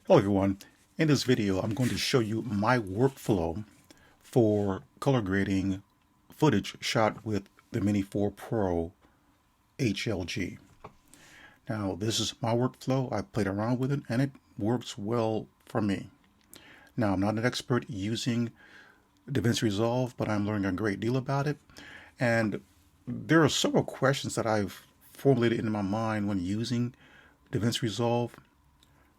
Hello everyone, in this video I'm going to show you my workflow for color grading footage shot with the Mini 4 Pro HLG. Now this is my workflow. I played around with it and it works well for me. Now I'm not an expert using DaVinci Resolve, but I'm learning a great deal about it, and there are several questions that I've formulated in my mind when using DaVinci Resolve.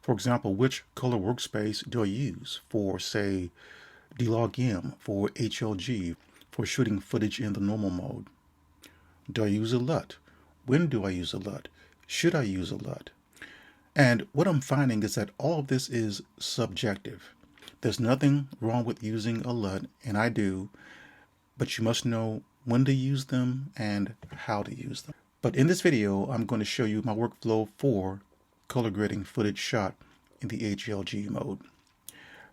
For example, which color workspace do I use for, say, dlog-m, for HLG, for shooting footage in the normal mode? Do I use a LUT? When do I use a LUT? Should I use a LUT? And what I'm finding is that all of this is subjective. There's nothing wrong with using a LUT, and I do, but you must know when to use them and how to use them. But in this video, I'm going to show you my workflow for color grading footage shot in the HLG mode.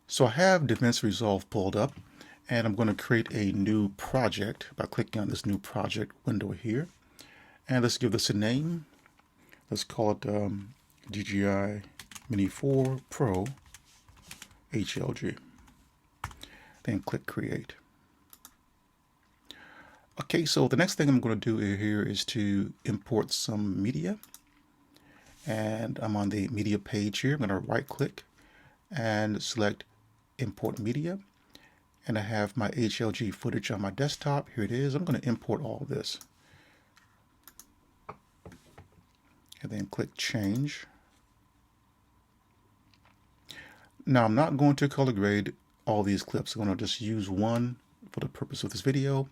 So I have DaVinci Resolve pulled up, and I'm going to create a new project by clicking on this new project window here. And let's give this a name. Let's call it DJI Mini 4 Pro HLG. Then click Create. Okay, so the next thing I'm going to do here is to import some media. And I'm on the media page here. I'm going to right click and select import media. And I have my HLG footage on my desktop. Here it is. I'm going to import all of this. And then click change. Now I'm not going to color grade all these clips. I'm going to just use one for the purpose of this video.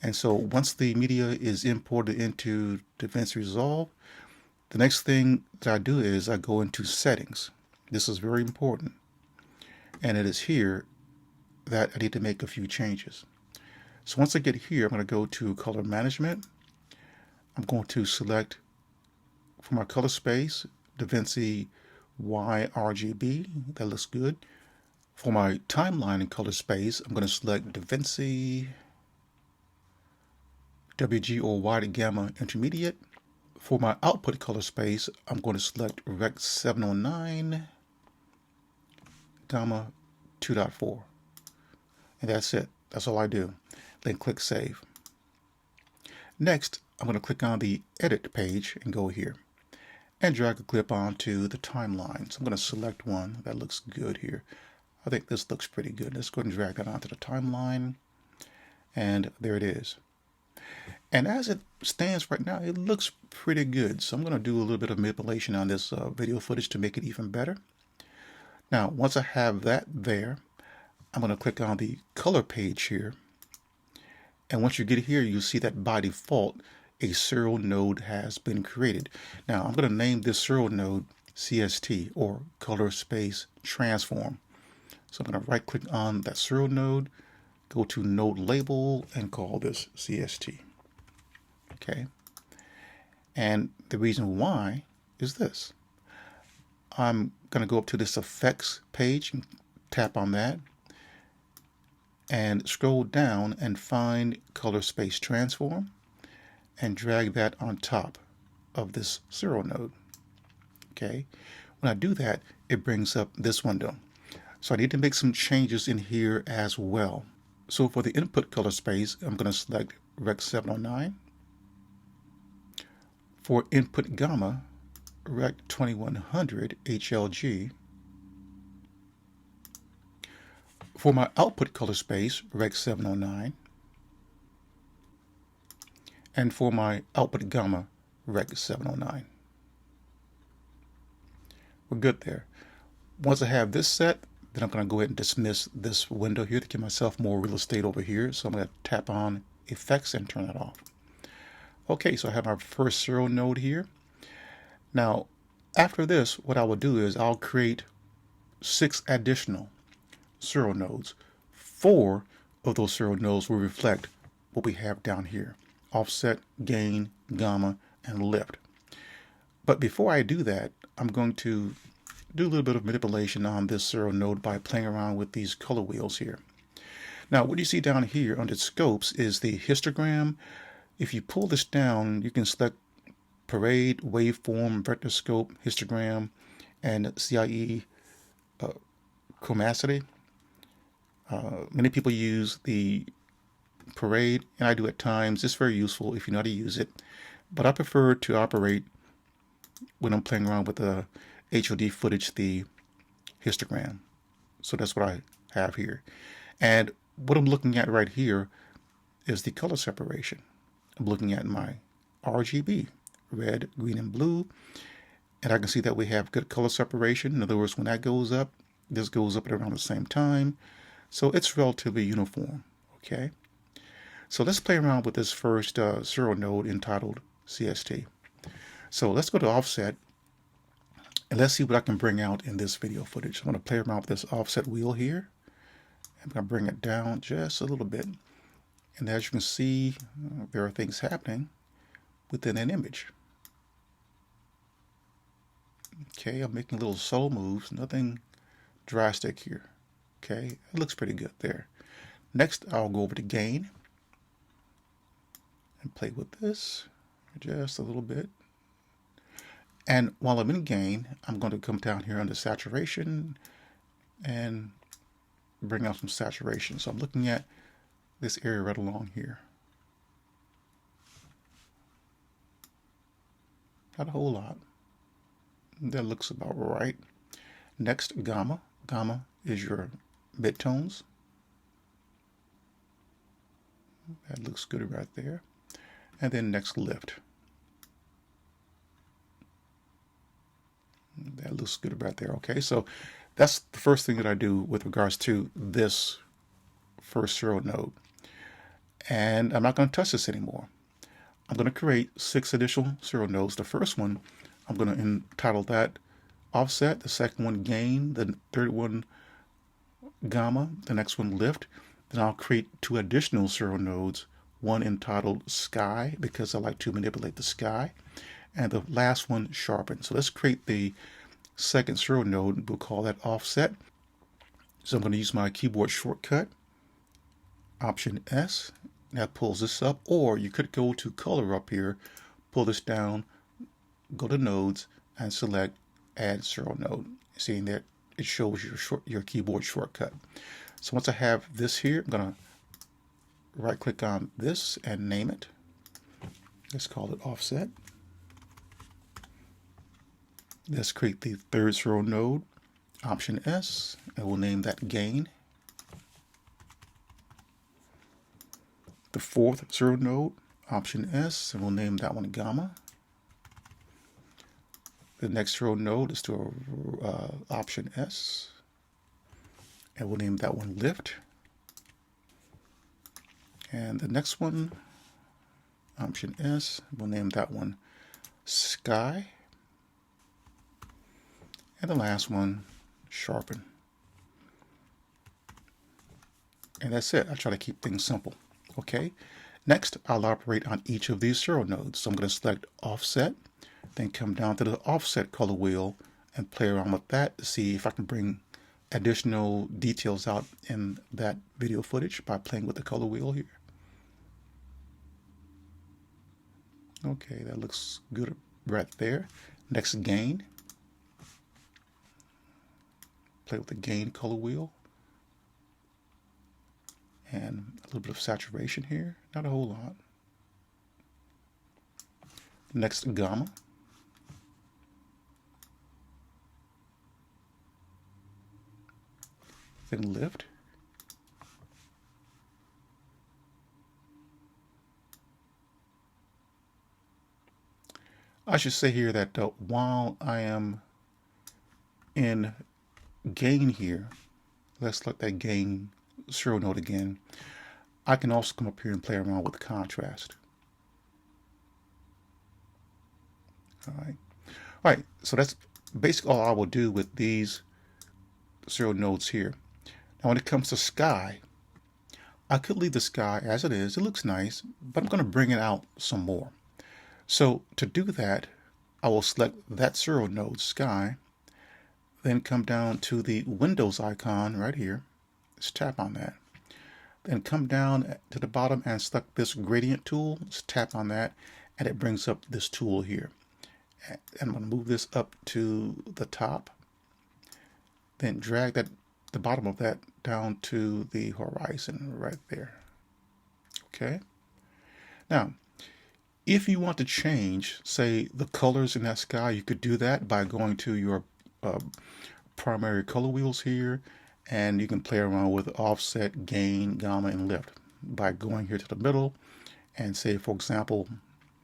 And so once the media is imported into DaVinci Resolve, the next thing that I do is I go into settings. This is very important. And it is here that I need to make a few changes. So once I get here, I'm going to go to color management. I'm going to select for my color space, DaVinci YRGB. That looks good. For my timeline and color space, I'm going to select DaVinci WG or wide gamma intermediate. For my output color space, I'm going to select Rec 709 gamma 2.4. And that's it. That's all I do. Then click Save. Next, I'm going to click on the Edit page and go here and drag a clip onto the timeline. So I'm going to select one that looks good here. I think this looks pretty good. Let's go ahead and drag that onto the timeline. And there it is. And as it stands right now, it looks pretty good. So I'm going to do a little bit of manipulation on this video footage to make it even better. Now, once I have that there, I'm going to click on the color page here. And once you get here, you'll see that by default, a serial node has been created. Now, I'm going to name this serial node CST, or Color Space Transform. So I'm going to right click on that serial node, go to Node Label, and call this CST. Okay, and the reason why is this. I'm going to go up to this effects page and tap on that and scroll down and find Color Space Transform and drag that on top of this serial node. Okay, when I do that, it brings up this window. So I need to make some changes in here as well. So for the input color space, I'm going to select Rec 709. For input gamma, Rec 2100 HLG. For my output color space, Rec 709. And for my output gamma, Rec 709. We're good there. Once I have this set, then I'm going to go ahead and dismiss this window here to give myself more real estate over here. So I'm going to tap on Effects and turn that off. Okay, so I have our first serial node here. Now, after this, what I will do is I'll create 6 additional serial nodes. 4 of those serial nodes will reflect what we have down here: offset, gain, gamma, and lift. But before I do that, I'm going to do a little bit of manipulation on this serial node by playing around with these color wheels here. Now, what you see down here under scopes is the histogram. If you pull this down, you can select parade, waveform, vector scope, histogram, and CIE chromaticity. Many people use the Parade, and I do at times. It's very useful if you know how to use it, but I prefer to operate when I'm playing around with the HLD footage, the histogram. So that's what I have here. And what I'm looking at right here is the color separation. I'm looking at my RGB, red, green, and blue, and I can see that we have good color separation. In other words, when that goes up, this goes up at around the same time. So it's relatively uniform, okay? So let's play around with this first serial node entitled CST. So let's go to offset, and let's see what I can bring out in this video footage. I'm going to play around with this offset wheel here. I'm going to bring it down just a little bit. And as you can see, there are things happening within an image. Okay, I'm making little subtle moves, nothing drastic here. Okay, it looks pretty good there. Next, I'll go over to gain and play with this just a little bit. And while I'm in gain, I'm going to come down here under saturation and bring out some saturation. So I'm looking at this area right along here. Not a whole lot. That looks about right. Next, gamma. Gamma is your midtones. That looks good right there. And then next, lift. That looks good right there. Okay, so that's the first thing that I do with regards to this first serial node. And I'm not going to touch this anymore. I'm going to create 6 additional serial nodes. The first one, I'm going to entitle that offset. The second one, gain. The third one, gamma. The next one, lift. Then I'll create 2 additional serial nodes. One entitled sky, because I like to manipulate the sky. And the last one, sharpen. So let's create the second serial node. We'll call that offset. So I'm going to use my keyboard shortcut, Option S. That pulls this up. Or you could go to color up here, pull this down, go to nodes, and select add serial node. Seeing that it shows your keyboard shortcut. So once I have this here, I'm going to right click on this and name it. Let's call it offset. Let's create the third serial node, Option S, and we'll name that gain. The fourth serial node, Option S, and we'll name that one gamma. The next serial node is to Option S, and we'll name that one lift. And the next one, Option S, we'll name that one sky. And the last one, sharpen. And that's it. I try to keep things simple. Okay. Next, I'll operate on each of these serial nodes. So I'm going to select offset, then come down to the offset color wheel and play around with that to see if I can bring additional details out in that video footage by playing with the color wheel here. Okay, that looks good right there. Next, gain. Play with the gain color wheel. And a little bit of saturation here, not a whole lot. Next, gamma. Then lift. I should say here that while I am in gain here, let's select that gain serial node again. I can also come up here and play around with contrast. All right, so that's basically all I will do with these serial nodes here. Now when it comes to sky, I could leave the sky as it is. It looks nice, but I'm going to bring it out some more. So to do that, I will select that serial node, sky, then come down to the Windows icon right here. Let's tap on that. Then come down to the bottom and select this gradient tool. Let's tap on that, and it brings up this tool here. And I'm going to move this up to the top, then drag the bottom of that down to the horizon right there. Okay. Now, if you want to change, say, the colors in that sky, you could do that by going to your primary color wheels here, and you can play around with offset, gain, gamma, and lift by going here to the middle and say, for example,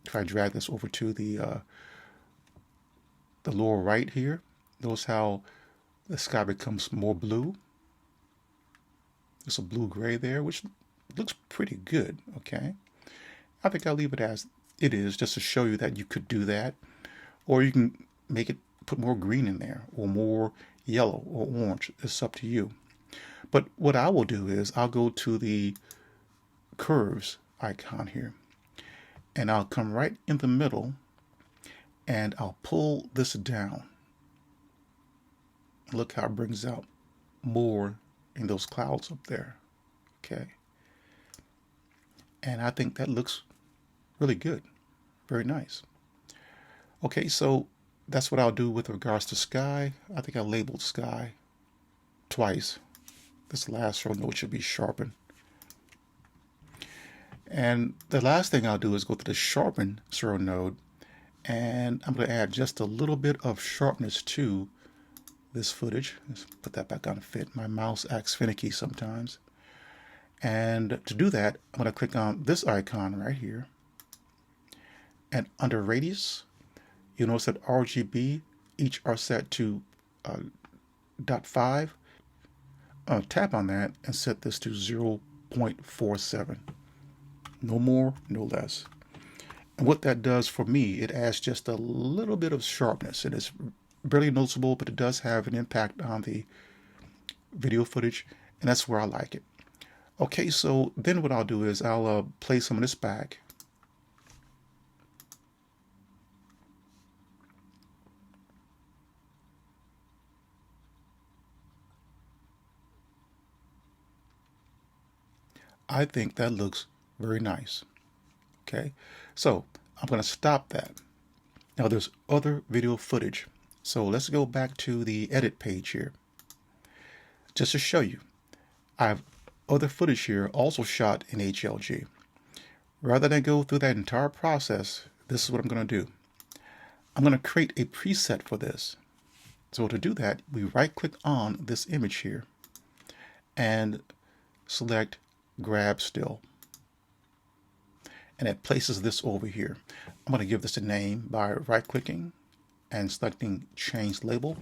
if I drag this over to the lower right here, notice how the sky becomes more blue. There's a blue-gray there, which looks pretty good, okay? I think I'll leave it as it is just to show you that you could do that. Or you can make it, put more green in there, or more yellow or orange. It's up to you. But what I will do is I'll go to the curves icon here, and I'll come right in the middle, and I'll pull this down. Look how it brings out more in those clouds up there. Okay. And I think that looks really good. Very nice. Okay, so that's what I'll do with regards to sky. I think I labeled sky twice. This last row node should be sharpened. And the last thing I'll do is go to the sharpen zero node, and I'm going to add just a little bit of sharpness to this footage. Let's put that back on fit. My mouse acts finicky sometimes. And to do that, I'm going to click on this icon right here. And under radius, you'll notice that RGB each are set to 0.5. Tap on that and set this to 0.47. No more, no less. And what that does for me, it adds just a little bit of sharpness. It is barely noticeable, but it does have an impact on the video footage, and that's where I like it. Okay, so then what I'll do is I'll play some of this back. I think that looks very nice. Okay, so I'm going to stop that. Now there's other video footage. So let's go back to the edit page here. Just to show you, I have other footage here also shot in HLG. Rather than go through that entire process, this is what I'm going to do. I'm going to create a preset for this. So to do that, we right click on this image here and select grab still. And it places this over here. I'm going to give this a name by right clicking and selecting change label,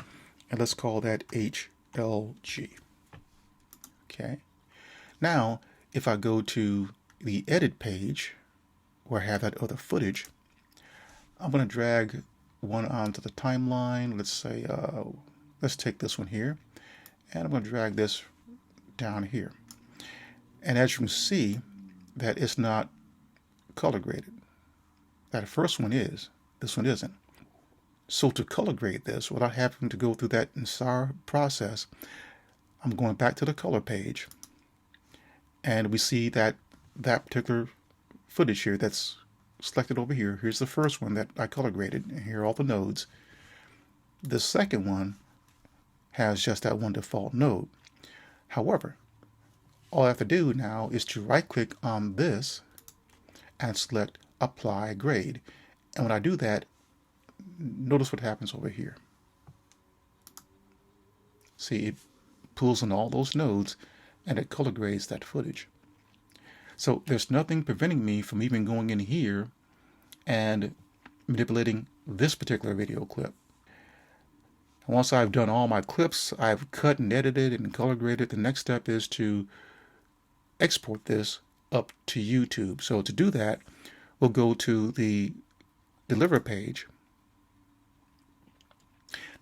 and let's call that HLG. Okay. Now, if I go to the edit page where I have that other footage, I'm going to drag one onto the timeline. Let's say, let's take this one here, and I'm going to drag this down here. And as you can see, that it's not color graded. That first one is, this one isn't. So to color grade this, without having to go through that entire process, I'm going back to the color page, and we see that that particular footage here that's selected over here. Here's the first one that I color graded, and here are all the nodes. The second one has just that one default node. However, all I have to do now is to right click on this and select apply grade. And when I do that, notice what happens over here. See, it pulls in all those nodes and it color grades that footage. So there's nothing preventing me from even going in here and manipulating this particular video clip. And once I've done all my clips, I've cut and edited and color graded, the next step is to export this up to YouTube. So to do that, we'll go to the deliver page.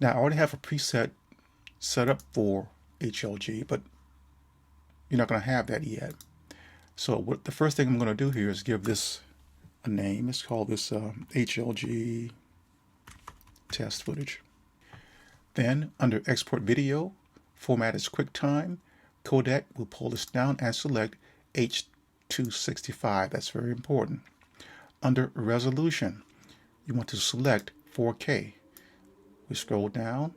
Now I already have a preset set up for HLG, but you're not going to have that yet. So what the first thing I'm going to do here is give this a name. Let's call this HLG test footage. Then under export video, format is QuickTime. Codec, we'll pull this down and select H265. That's very important. Under resolution, you want to select 4K. We scroll down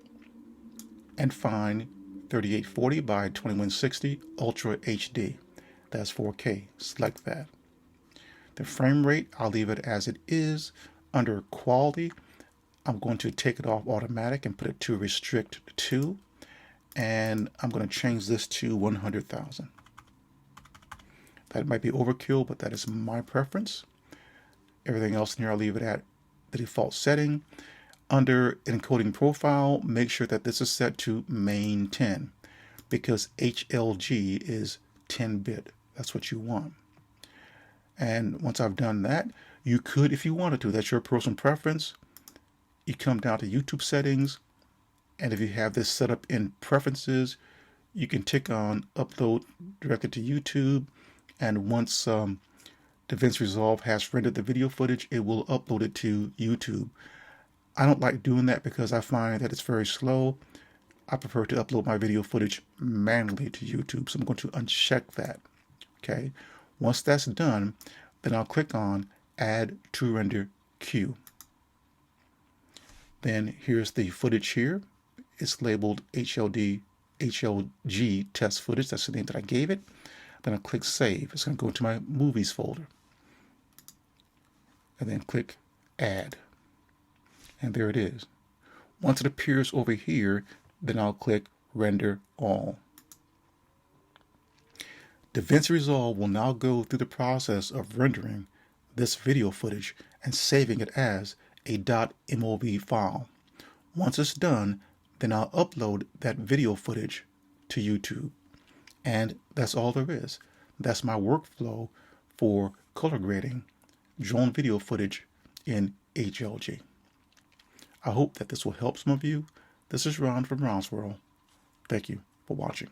and find 3840 by 2160 Ultra HD. That's 4K. Select that. The frame rate, I'll leave it as it is. Under quality, I'm going to take it off automatic and put it to restrict to, and I'm going to change this to 100,000. That might be overkill, but that is my preference. Everything else in here, I'll leave it at the default setting. Under encoding profile, make sure that this is set to main 10 because HLG is 10-bit. That's what you want. And once I've done that, you could, if you wanted to, that's your personal preference. You come down to YouTube settings, and if you have this set up in preferences, you can tick on upload directly to YouTube, and once DaVinci Resolve has rendered the video footage, it will upload it to YouTube. I don't like doing that because I find that it's very slow. I prefer to upload my video footage manually to YouTube, so I'm going to uncheck that. Okay. Once that's done, then I'll click on Add to Render Queue. Then here's the footage here. It's labeled HLG test footage. That's the name that I gave it. Then I'll click Save. It's going to go into my Movies folder. And then click Add. And there it is. Once it appears over here, then I'll click Render All. DaVinci Resolve will now go through the process of rendering this video footage and saving it as a .mov file. Once it's done, then I'll upload that video footage to YouTube. And that's all there is. That's my workflow for color grading drone video footage in HLG. I hope that this will help some of you. This is Ron from Ron's World. Thank you for watching.